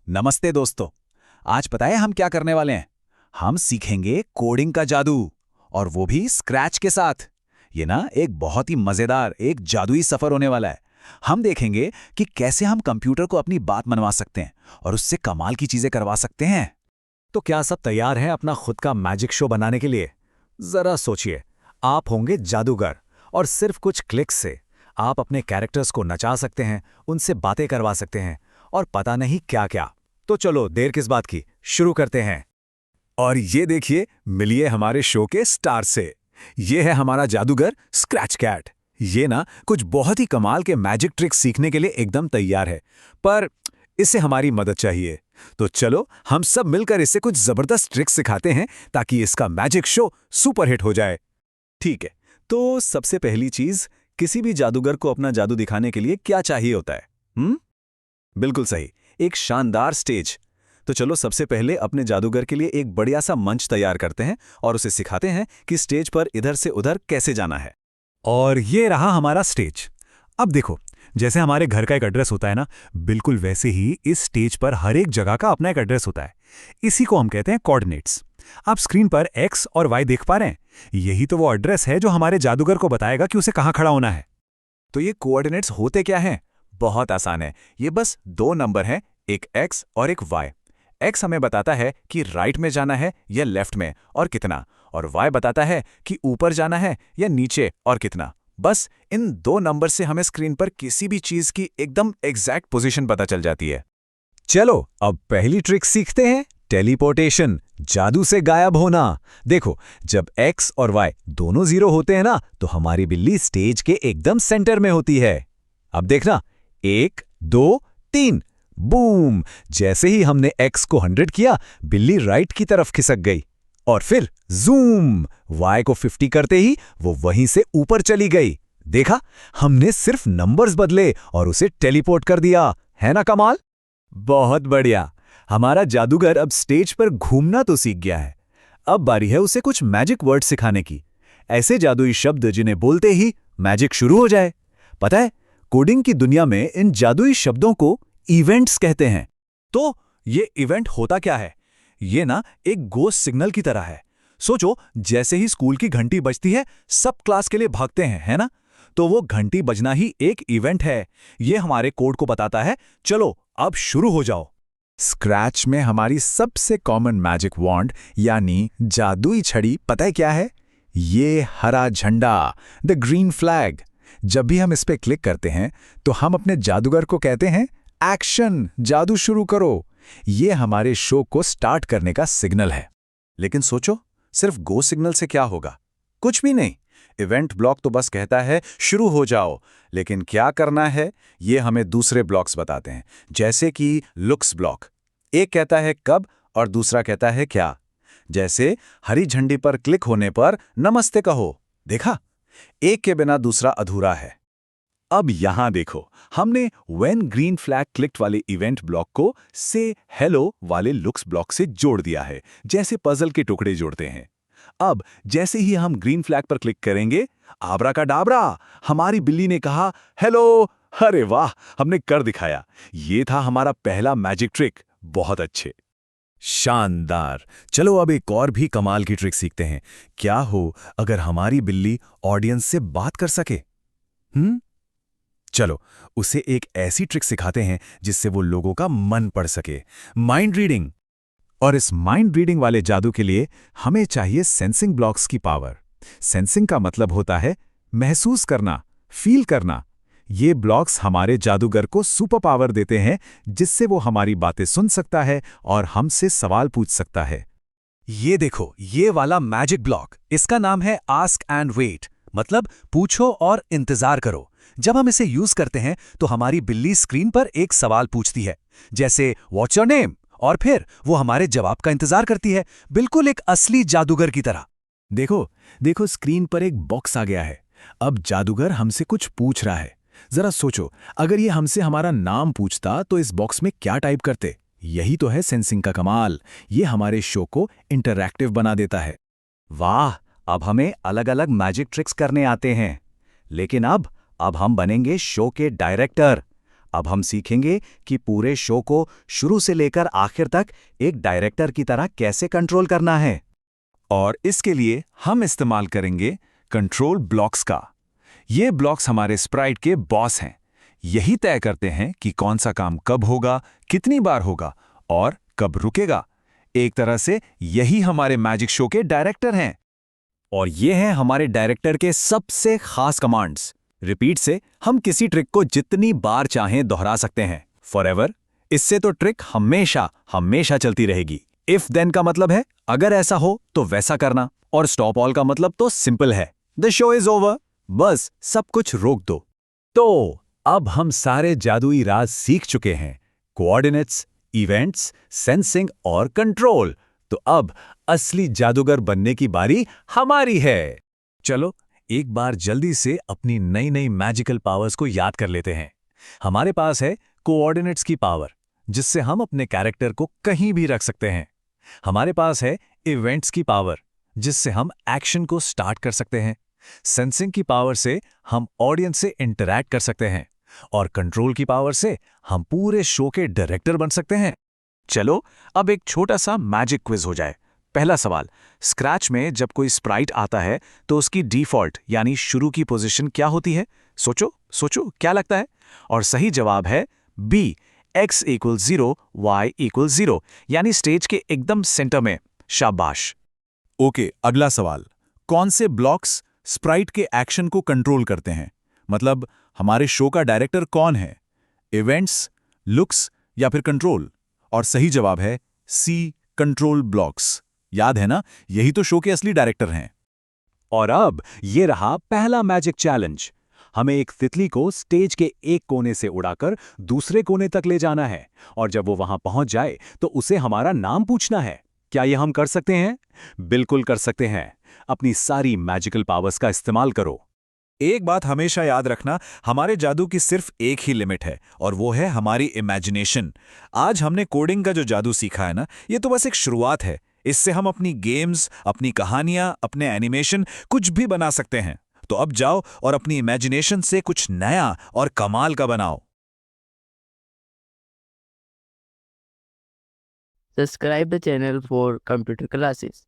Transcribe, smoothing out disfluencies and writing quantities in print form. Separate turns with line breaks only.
नमस्ते दोस्तों। आज पता है हम क्या करने वाले हैं? हम सीखेंगे कोडिंग का जादू, और वो भी स्क्रैच के साथ। ये ना एक बहुत ही मजेदार, एक जादुई सफर होने वाला है। हम देखेंगे कि कैसे हम कंप्यूटर को अपनी बात मनवा सकते हैं और उससे कमाल की चीजें करवा सकते हैं।
तो क्या सब तैयार हैं अपना खुद का मैजिक शो बनाने के लिए? जरा सोचिए, आप होंगे जादूगर और सिर्फ कुछ क्लिक्स से आप अपने कैरेक्टर्स को नचा सकते हैं, उनसे बातें करवा सकते हैं और पता नहीं क्या क्या। तो चलो देर किस बात की, शुरू करते हैं। और ये देखिए, मिलिए हमारे शो के स्टार से। ये है हमारा जादूगर स्क्रैच कैट। ये ना कुछ बहुत ही कमाल के मैजिक ट्रिक्स सीखने के लिए एकदम तैयार है, पर इससे हमारी मदद चाहिए। तो चलो हम सब मिलकर इसे कुछ जबरदस्त ट्रिक्स सिखाते हैं ताकि इसका मैजिक शो सुपरहिट हो जाए। ठीक है, तो सबसे पहली चीज, किसी भी जादूगर को अपना जादू दिखाने के लिए क्या चाहिए होता है? बिल्कुल सही, एक शानदार स्टेज। तो चलो सबसे पहले अपने जादूगर के लिए एक बढ़िया सा मंच तैयार करते हैं और उसे सिखाते हैं कि स्टेज पर इधर से उधर कैसे जाना है। और ये रहा हमारा स्टेज। अब देखो, जैसे हमारे घर का एक एड्रेस होता है ना, बिल्कुल वैसे ही इस स्टेज पर हर एक जगह का अपना एक एड्रेस होता है। इसी को हम कहते हैं कोऑर्डिनेट्स। आप स्क्रीन पर एक्स और वाई देख पा रहे हैं? यही तो वो एड्रेस है जो हमारे जादूगर को बताएगा कि उसे कहाँ खड़ा होना है। तो ये कोऑर्डिनेट्स होते क्या हैं? बहुत आसान है, ये बस दो नंबर हैं, एक एक्स और एक वाई। एक्स हमें बताता है कि राइट में जाना है या लेफ्ट में और कितना, और वाई बताता है कि ऊपर जाना है या नीचे और कितना। बस इन दो नंबर से हमें स्क्रीन पर किसी भी चीज की एकदम एग्जैक्ट पोजीशन पता चल जाती है। चलो अब पहली ट्रिक सीखते हैं, टेलीपोर्टेशन, जादू से गायब होना। देखो, जब एक्स और वाई दोनों 0 होते हैं ना, तो हमारी बिल्ली स्टेज के एकदम सेंटर में होती है। अब देखना, 1 2 3, बूम! जैसे ही हमने एक्स को 100 किया, बिल्ली राइट की तरफ खिसक गई, और फिर जूम! वाई को 50 करते ही वो वहीं से ऊपर चली गई। देखा, हमने सिर्फ नंबर्स बदले और उसे टेलीपोर्ट कर दिया। है ना कमाल? बहुत बढ़िया, हमारा जादूगर अब स्टेज पर घूमना तो सीख गया है। अब बारी है उसे कुछ मैजिक वर्ड सिखाने की, ऐसे जादुई शब्द जिन्हें बोलते ही मैजिक शुरू हो जाए। पता है, कोडिंग की दुनिया में इन जादुई शब्दों को इवेंट्स कहते हैं। तो ये इवेंट होता क्या है? ये ना एक गोस्ट सिग्नल की तरह है। सोचो, जैसे ही स्कूल की घंटी बजती है, सब क्लास के लिए भागते हैं, है ना? तो वो घंटी बजना ही एक इवेंट है। ये हमारे कोड को बताता है, चलो अब शुरू हो जाओ। स्क्रैच में हमारी सबसे कॉमन मैजिक वॉन्ड यानी जादुई छड़ी पता है क्या है? ये हरा झंडा, द ग्रीन फ्लैग। जब भी हम इस पे क्लिक करते हैं तो हम अपने जादूगर को कहते हैं, एक्शन, जादू शुरू करो। ये हमारे शो को स्टार्ट करने का सिग्नल है। लेकिन सोचो, सिर्फ गो सिग्नल से क्या होगा? कुछ भी नहीं। इवेंट ब्लॉक तो बस कहता है शुरू हो जाओ, लेकिन क्या करना है ये हमें दूसरे ब्लॉक्स बताते हैं, जैसे कि लुक्स ब्लॉक। एक कहता है कब और दूसरा कहता है क्या। जैसे हरी झंडी पर क्लिक होने पर नमस्ते कहो। देखा, एक के बिना दूसरा अधूरा है। अब यहां देखो, हमने व्हेन ग्रीन फ्लैग क्लिक्ड वाले इवेंट ब्लॉक को से हेलो वाले लुक्स ब्लॉक से जोड़ दिया है, जैसे पजल के टुकड़े जोड़ते हैं। अब जैसे ही हम ग्रीन फ्लैग पर क्लिक करेंगे, आब्राकाडाब्रा, हमारी बिल्ली ने कहा हेलो। अरे वाह, हमने कर दिखाया। ये था हमारा पहला मैजिक ट्रिक। बहुत अच्छे, शानदार। चलो अब एक और भी कमाल की ट्रिक सीखते हैं। क्या हो अगर हमारी बिल्ली ऑडियंस से बात कर सके? चलो उसे एक ऐसी ट्रिक सिखाते हैं जिससे वो लोगों का मन पढ़ सके, माइंड रीडिंग। और इस माइंड रीडिंग वाले जादू के लिए हमें चाहिए सेंसिंग ब्लॉक्स की पावर। सेंसिंग का मतलब होता है महसूस करना, फील करना। ये ब्लॉक्स हमारे जादूगर को सुपर पावर देते हैं, जिससे वो हमारी बातें सुन सकता है और हमसे सवाल पूछ सकता है। ये देखो, ये वाला मैजिक ब्लॉक, इसका नाम है आस्क एंड वेट, मतलब पूछो और इंतजार करो। जब हम इसे यूज करते हैं तो हमारी बिल्ली स्क्रीन पर एक सवाल पूछती है, जैसे व्हाट्स योर नेम, और फिर वो हमारे जवाब का इंतजार करती है, बिल्कुल एक असली जादूगर की तरह। देखो देखो, स्क्रीन पर एक बॉक्स आ गया है। अब जादूगर हमसे कुछ पूछ रहा है। जरा सोचो, अगर ये हमसे हमारा नाम पूछता तो इस बॉक्स में क्या टाइप करते? यही तो है सेंसिंग का कमाल। ये हमारे शो को इंटरैक्टिव बना देता है। वाह, अब हमें अलग अलग मैजिक ट्रिक्स करने आते हैं। लेकिन अब हम बनेंगे शो के डायरेक्टर। अब हम सीखेंगे कि पूरे शो को शुरू से लेकर आखिर तक एक डायरेक्टर की तरह कैसे कंट्रोल करना है।
और इसके लिए हम इस्तेमाल करेंगे कंट्रोल ब्लॉक्स का। ये ब्लॉक्स हमारे स्प्राइट के बॉस हैं। यही तय करते हैं कि कौन सा काम कब होगा, कितनी बार होगा और कब रुकेगा। एक तरह से यही हमारे मैजिक शो के डायरेक्टर हैं।
और ये हैं हमारे डायरेक्टर के सबसे खास कमांड्स। रिपीट से हम किसी ट्रिक को जितनी बार चाहें दोहरा सकते हैं। फॉरएवर, इससे तो ट्रिक हमेशा हमेशा चलती रहेगी। इफ देन का मतलब है अगर ऐसा हो तो वैसा करना, और स्टॉप ऑल का मतलब तो सिंपल है, द शो इज ओवर, बस सब कुछ रोक दो। तो अब हम सारे जादुई राज सीख चुके हैं, कोऑर्डिनेट्स, इवेंट्स, सेंसिंग और कंट्रोल। तो अब असली जादूगर बनने की बारी हमारी है। चलो एक बार जल्दी से अपनी नई नई मैजिकल पावर्स को याद कर लेते हैं। हमारे पास है कोऑर्डिनेट्स की पावर, जिससे हम अपने कैरेक्टर को कहीं भी रख सकते हैं। हमारे पास है इवेंट्स की पावर, जिससे हम एक्शन को स्टार्ट कर सकते हैं। सेंसिंग की पावर से हम ऑडियंस से इंटरैक्ट कर सकते हैं, और कंट्रोल की पावर से हम पूरे शो के डायरेक्टर बन सकते हैं।
चलो अब एक छोटा सा मैजिक क्विज हो जाए। पहला सवाल, स्क्रैच में जब कोई स्प्राइट आता है तो उसकी डिफॉल्ट यानी शुरू की पोजीशन क्या होती है? सोचो सोचो, क्या लगता है? और सही जवाब है बी, x = 0, y = 0, यानी स्टेज के एकदम सेंटर में। शाबाश।
ओके, अगला सवाल। कौन से ब्लॉक्स स्प्राइट के एक्शन को कंट्रोल करते हैं? मतलब हमारे शो का डायरेक्टर कौन है? इवेंट्स, लुक्स या फिर कंट्रोल? और सही जवाब है सी, कंट्रोल ब्लॉक्स। याद है ना, यही तो शो के असली डायरेक्टर हैं।
और अब ये रहा पहला मैजिक चैलेंज। हमें एक तितली को स्टेज के एक कोने से उड़ाकर दूसरे कोने तक ले जाना है, और जब वो वहां पहुंच जाए तो उसे हमारा नाम पूछना है। क्या ये हम कर सकते हैं? बिल्कुल कर सकते हैं। अपनी सारी मैजिकल पावर्स का इस्तेमाल करो।
एक बात हमेशा याद रखना, हमारे जादू की सिर्फ एक ही लिमिट है, और वो है हमारी इमेजिनेशन। आज हमने कोडिंग का जो जादू सीखा है ना, ये तो बस एक शुरुआत है। इससे हम अपनी गेम्स, अपनी कहानियां, अपने एनिमेशन कुछ भी बना सकते हैं। तो अब जाओ और अपनी इमेजिनेशन से कुछ नया और कमाल का बनाओ।
Subscribe the channel for computer classes.